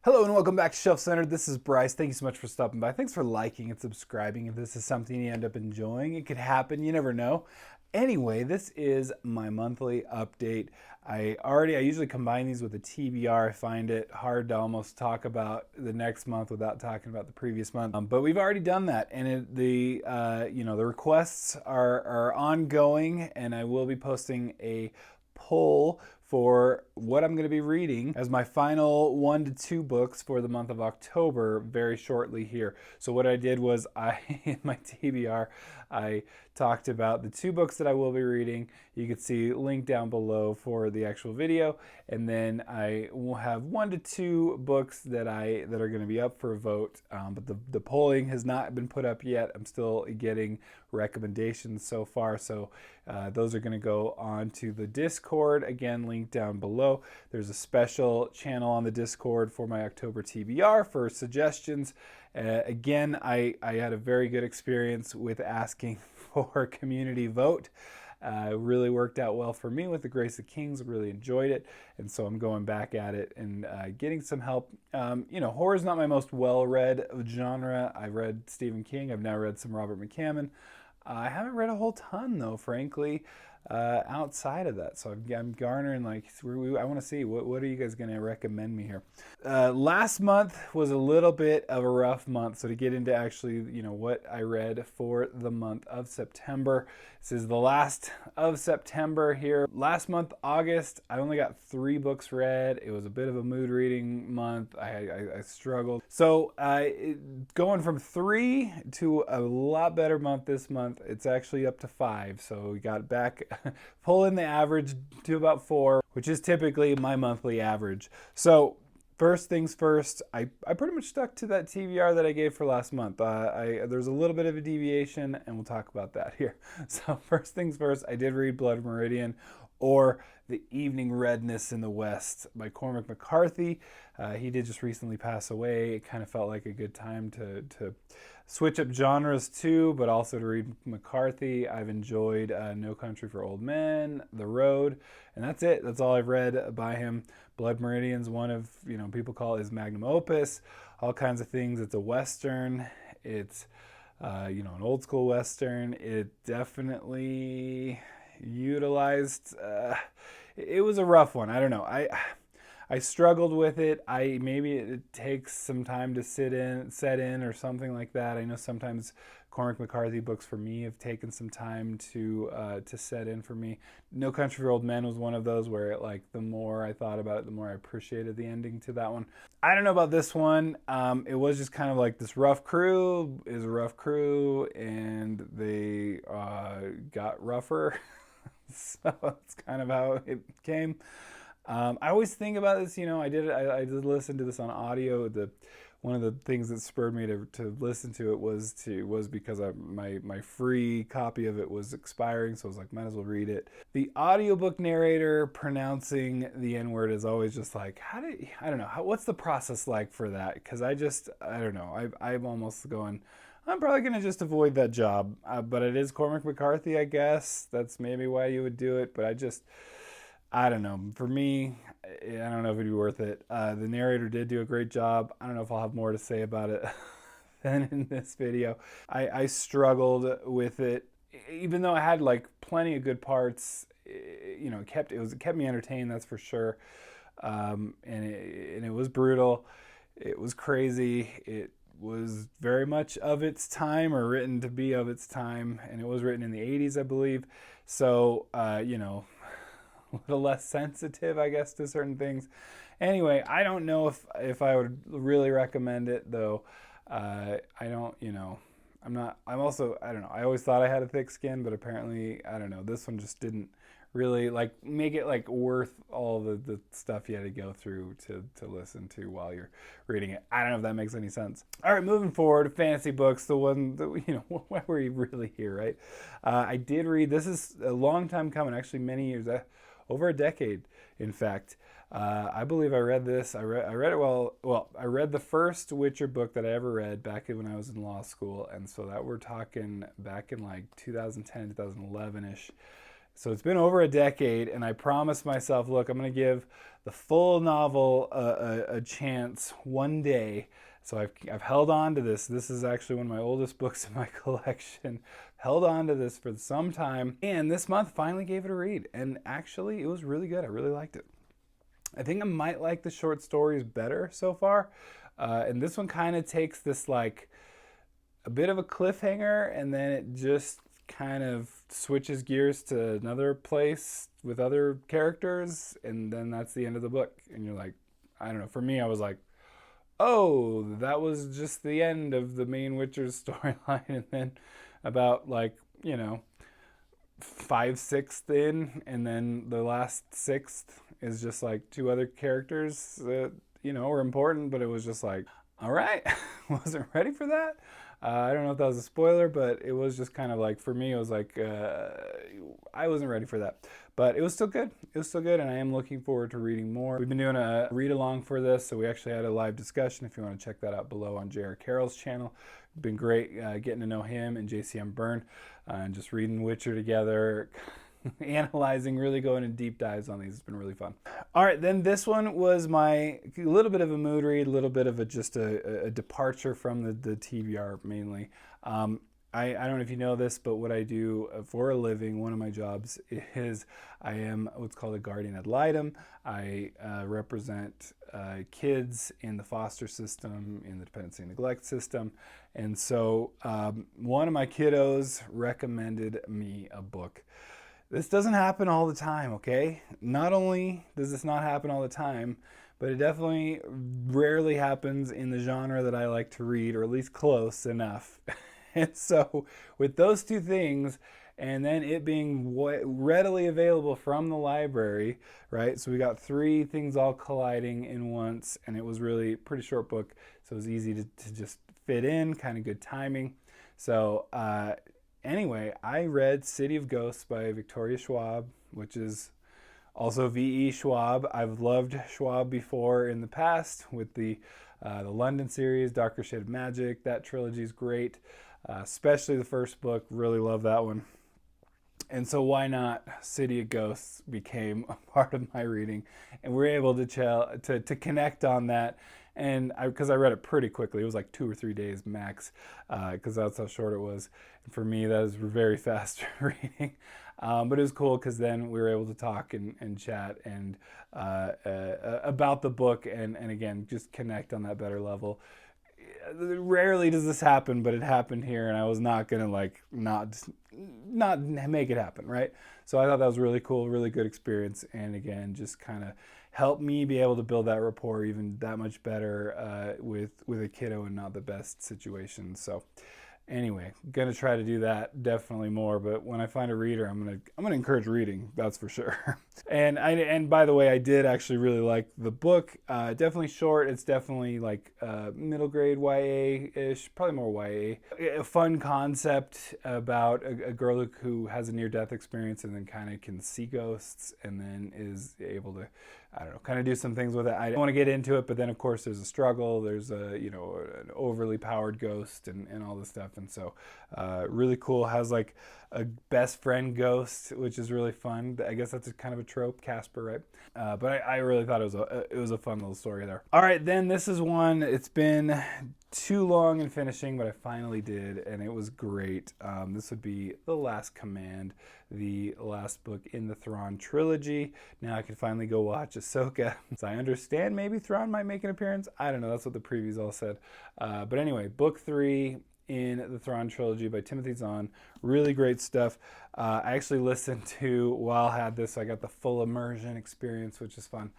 Hello and welcome back to Shelf Centered. This is Bryce. Thank you so much for stopping by. Thanks for liking and subscribing. If this is something you end up enjoying, it could happen. You never know. Anyway, this is my monthly update. I usually combine these with a TBR. I find it hard to almost talk about the next month without talking about the previous month. But we've already done that, and the requests are ongoing, and I will be posting a poll for what I'm going to be reading as my final 1 to 2 books for the month of October very shortly here. So what I did was in my TBR, I talked about the 2 books that I will be reading. You can see link down below for the actual video, and then I will have 1 to 2 books that are going to be up for a vote. But the polling has not been put up yet. I'm still getting recommendations so far, so those are going to go on to the Discord. Again, link down below. There's a special channel on the Discord for my October TBR for suggestions. Again, I had a very good experience with asking for a community vote. Really worked out well for me with the Grace of Kings. Really enjoyed it, and so I'm going back at it and getting some help. Horror is not my most well-read genre. I read Stephen King. I've now read some Robert McCammon. I haven't read a whole ton, though, frankly, outside of that. So I'm garnering, I want to see, what are you guys going to recommend me here? Last month was a little bit of a rough month. So to get into actually, what I read for the month of September. This is the last of September here. Last month, August, I only got 3 books read. It was a bit of a mood reading month. I struggled. So going from 3 to a lot better month this month. It's actually up to 5. So we got back, pulling the average to about 4, which is typically my monthly average. So first things first, I pretty much stuck to that TBR that I gave for last month. There's a little bit of a deviation, and we'll talk about that here. So first things first, I did read Blood Meridian, or The Evening Redness in the West by Cormac McCarthy. He did just recently pass away. It kind of felt like a good time to switch up genres too, but also to read McCarthy. I've enjoyed No Country for Old Men, The Road, and that's it. That's all I've read by him. Blood Meridian's one of, people call it his magnum opus, all kinds of things. It's a Western. It's, an old school Western. It definitely utilized, it was a rough one. I don't know. I struggled with it. Maybe it takes some time to set in or something like that. I know sometimes Cormac McCarthy books for me have taken some time to set in for me. No Country for Old Men was one of those where the more I thought about it, the more I appreciated the ending to that one. I don't know about this one. It was just kind of like this rough crew is a rough crew, and they got rougher. So that's kind of how it came. I always think about this, I did listen to this on audio. One of the things that spurred me to listen to it was because my free copy of it was expiring, so I was like, might as well read it. The audiobook narrator pronouncing the N-word is always just like, I don't know, what's the process like for that? Because I don't know, I'm almost going, I'm probably going to just avoid that job. But it is Cormac McCarthy, I guess. That's maybe why you would do it, but I don't know. For me, I don't know if it'd be worth it. The narrator did do a great job. I don't know if I'll have more to say about it than in this video. I struggled with it, even though I had plenty of good parts. It kept me entertained, that's for sure. And it was brutal. It was crazy. It was very much of its time, or written to be of its time, and it was written in the 80s, I believe. So, a little less sensitive, I guess, to certain things. Anyway, I don't know if I would really recommend it, though. I don't, I'm also, I don't know. I always thought I had a thick skin, but apparently, I don't know. This one just didn't really make it worth all the stuff you had to go through to listen to while you're reading it. I don't know if that makes any sense. All right, moving forward, fantasy books, the one that, why were you really here, right? I did read, this is a long time coming, actually many years, over a decade, in fact. I believe I read this. I read it I read the first Witcher book that I ever read back when I was in law school, and so that we're talking back in 2010, 2011-ish. So it's been over a decade, and I promised myself, look, I'm going to give the full novel a chance one day. So I've held on to this. This is actually one of my oldest books in my collection. Held on to this for some time, and this month finally gave it a read. And actually, it was really good. I really liked it. I think I might like the short stories better so far. And this one kind of takes this like a bit of a cliffhanger, and then it just kind of switches gears to another place with other characters, and then that's the end of the book. And you're like, I don't know, for me, I was like, oh, that was just the end of the main Witcher's storyline. And then about like, 5/6 in, and then the last sixth is just like two other characters that, were important, but it was just like, all right, wasn't ready for that. I don't know if that was a spoiler, but it was just kind of like, for me, it was like, I wasn't ready for that. But it was still good. It was still good, and I am looking forward to reading more. We've been doing a read-along for this, so we actually had a live discussion, if you want to check that out below on J.R. Carroll's channel. It's been great getting to know him and JCM Byrne, and just reading Witcher together, analyzing, really going in deep dives on these. It's been really fun. All right, then this one was a little bit of a mood read, a little bit of just a departure from the TBR mainly. I don't know if you know this, but what I do for a living, one of my jobs is I am what's called a guardian ad litem. I represent kids in the foster system, in the dependency and neglect system. And so one of my kiddos recommended me a book. This doesn't happen all the time, okay? Not only does this not happen all the time, but it definitely rarely happens in the genre that I like to read, or at least close enough. And so with those two things, and then it being readily available from the library, right? So we got three things all colliding in once, and it was really a pretty short book, so it was easy to just fit in, kind of good timing. So anyway, I read City of Ghosts by Victoria Schwab, which is also V.E. Schwab. I've loved Schwab before in the past with the London series, Darker Shade of Magic. That trilogy is great, especially the first book. Really love that one. And so why not City of Ghosts became a part of my reading, and we're able to connect on that. And because I read it pretty quickly, it was like 2 or 3 days max, because that's how short it was. And for me, that is very fast reading. But it was cool because then we were able to talk and chat and about the book, and again, just connect on that better level. Rarely does this happen, but it happened here, and I was not gonna like not make it happen, right? So I thought that was really cool, really good experience, and again, just kind of helped me be able to build that rapport even that much better with a kiddo in not the best situation. So anyway, gonna try to do that definitely more. But when I find a reader, I'm gonna encourage reading. That's for sure. And by the way, I did actually really like the book. Definitely short. It's definitely like middle grade YA-ish, probably more YA. A fun concept about a girl who has a near-death experience and then kind of can see ghosts, and then is able to, I don't know, kind of do some things with it. I don't want to get into it, but then of course there's a struggle. There's an overly powered ghost and all this stuff. And so really cool. Has like a best friend ghost, which is really fun. I guess that's a kind of a trope, Casper, right? But I really thought it was a fun little story there. All right, then this is one. It's been too long in finishing, but I finally did, and it was great. This would be The Last Command, the last book in the Thrawn trilogy. Now I can finally go watch Ahsoka. So I understand maybe Thrawn might make an appearance. I don't know. That's what the previews all said. But anyway, book 3 in the Thrawn trilogy by Timothy Zahn. Really great stuff. I actually listened to, while I had this, I got the full immersion experience, which is fun.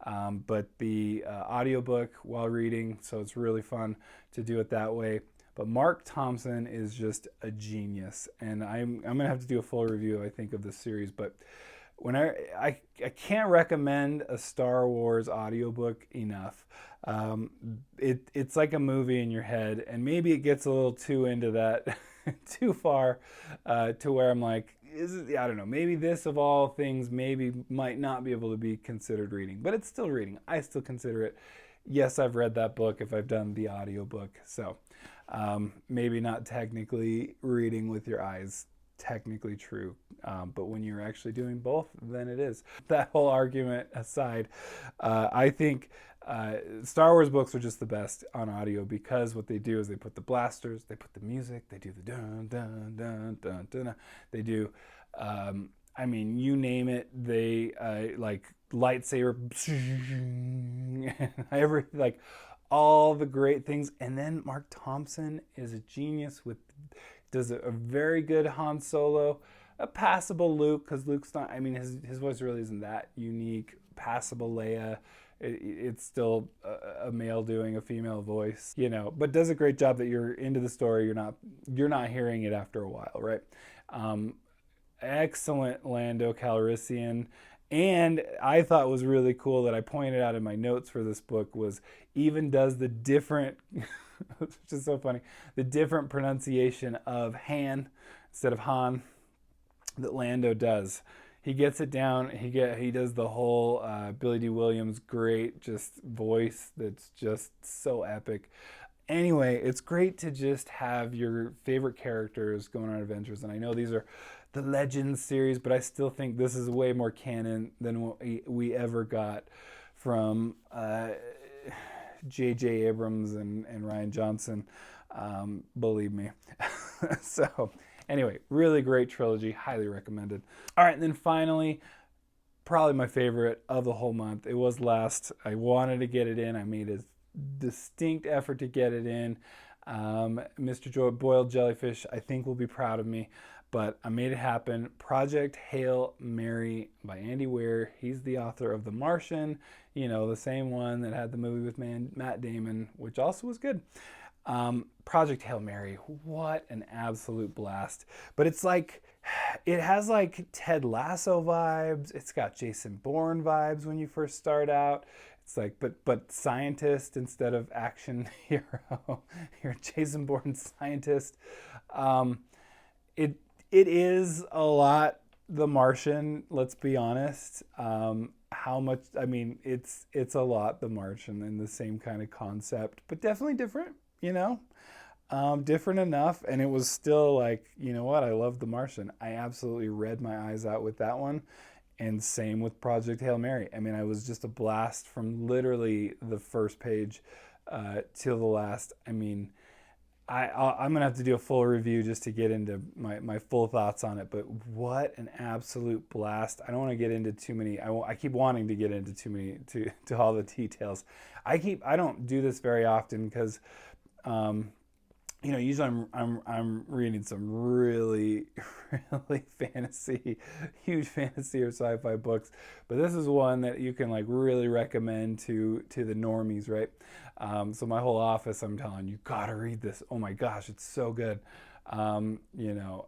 But the audiobook while reading, so it's really fun to do it that way. But Mark Thompson is just a genius, and I'm gonna have to do a full review, I think, of this series. But when I can't recommend a Star Wars audiobook enough. It's like a movie in your head, and maybe it gets a little too into that, too far, to where I'm like, I don't know, maybe this of all things maybe might not be able to be considered reading, but it's still reading. I still consider it. Yes, I've read that book if I've done the audiobook. So maybe not technically reading with your eyes technically true. But when you're actually doing both, then it is. That whole argument aside, I think Star Wars books are just the best on audio because what they do is they put the blasters, they put the music, they do the dun dun dun dun dun, dun. They do, I mean, you name it. They like lightsaber, every like all the great things. And then Mark Thompson is a genius with does a very good Han Solo, a passable Luke because Luke's not. I mean, his voice really isn't that unique. Passable Leia. It's still a male doing a female voice, you know, but does a great job that you're into the story. You're not hearing it after a while, right? Excellent Lando Calrissian. And I thought was really cool that I pointed out in my notes for this book was even does the different, which is so funny, the different pronunciation of Han instead of Han that Lando does. He gets it down. He does the whole Billy D. Williams great just voice that's just so epic. Anyway, it's great to just have your favorite characters going on adventures. And I know these are the Legends series, but I still think this is way more canon than what we ever got from J.J. Abrams and Rian Johnson. Believe me. So anyway, really great trilogy. Highly recommended. All right, and then finally, probably my favorite of the whole month. It was last. I wanted to get it in. I made a distinct effort to get it in. Mr. Boiled Jellyfish, I think, will be proud of me, but I made it happen. Project Hail Mary by Andy Weir. He's the author of The Martian, you know, the same one that had the movie with Matt Damon, which also was good. Project Hail Mary, what an absolute blast. But it's like, it has like Ted Lasso vibes. It's got Jason Bourne vibes when you first start out. It's like, but scientist instead of action hero. You're a Jason Bourne scientist. It is a lot The Martian, let's be honest. How much, I mean, it's a lot The Martian in the same kind of concept, but definitely different, you know? Different enough, and it was still like, you know what, I love The Martian. I absolutely read my eyes out with that one, and same with Project Hail Mary. I mean, I was just a blast from literally the first page till the last. I mean, I'm going to have to do a full review just to get into my full thoughts on it, but what an absolute blast. I don't want to get into too many. I keep wanting to get into too many, to all the details. I don't do this very often because, you know, usually I'm reading some really fantasy, huge fantasy or sci-fi books, but this is one that you can like really recommend to the normies, right? So my whole office, I'm telling you, gotta read this. Oh my gosh, it's so good. You know,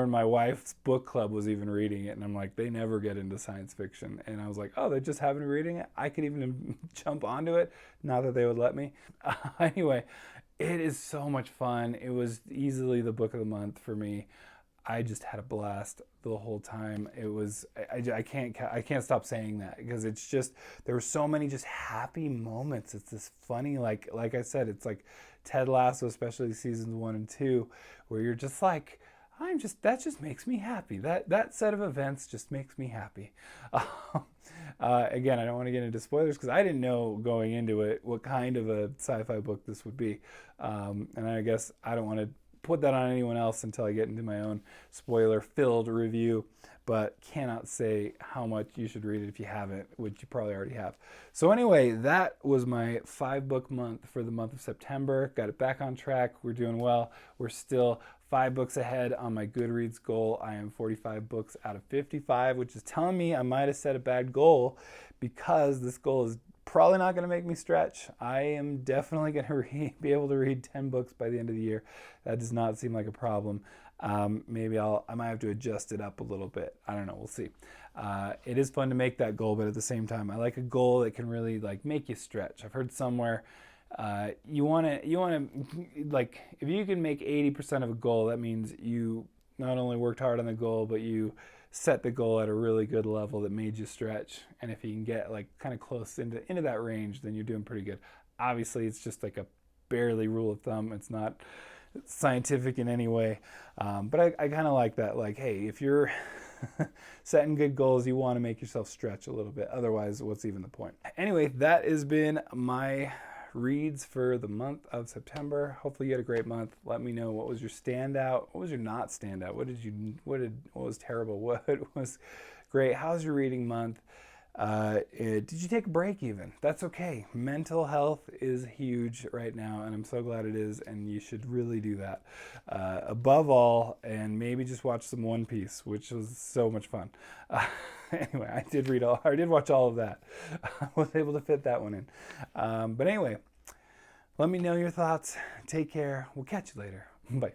my wife's book club was even reading it, and I'm like, they never get into science fiction, and I was like, oh, they just haven't been reading it. I could even jump onto it, not that they would let me. Anyway. It is so much fun. It was easily the book of the month for me. I just had a blast the whole time. It was, I can't stop saying that because it's just, there were so many just happy moments. It's this funny, like I said, it's like Ted Lasso, especially seasons 1 and 2, where you're just like, that just makes me happy. That set of events just makes me happy. Again, I don't want to get into spoilers because I didn't know going into it what kind of a sci-fi book this would be. And I guess I don't want to put that on anyone else until I get into my own spoiler-filled review, but cannot say how much you should read it if you haven't, which you probably already have. So anyway, that was my 5-book month for the month of September. Got it back on track. We're doing well. We're still 5 books ahead on my Goodreads goal. I am 45 books out of 55, which is telling me I might have set a bad goal because this goal is probably not going to make me stretch. I am definitely going to be able to read 10 books by the end of the year. That does not seem like a problem. Maybe I might have to adjust it up a little bit. I don't know. We'll see. It is fun to make that goal, but at the same time, I like a goal that can really like make you stretch. I've heard somewhere you want to like if you can make 80% of a goal, that means you not only worked hard on the goal, but you set the goal at a really good level that made you stretch. And if you can get like kind of close into that range, then you're doing pretty good. Obviously, it's just like a barely rule of thumb. It's not scientific in any way. But I kind of like that. Like, hey, if you're setting good goals, you want to make yourself stretch a little bit. Otherwise, what's even the point? Anyway, that has been my reads for the month of September. Hopefully you had a great month. Let me know, what was your standout? What was your not standout? What was terrible? What was great? How's your reading month? Did you take a break even? That's okay. Mental health is huge right now, and I'm so glad it is, and you should really do that. Above all, and maybe just watch some One Piece, which was so much fun. Anyway, I did watch all of that. I was able to fit that one in. But anyway, let me know your thoughts. Take care. We'll catch you later. Bye.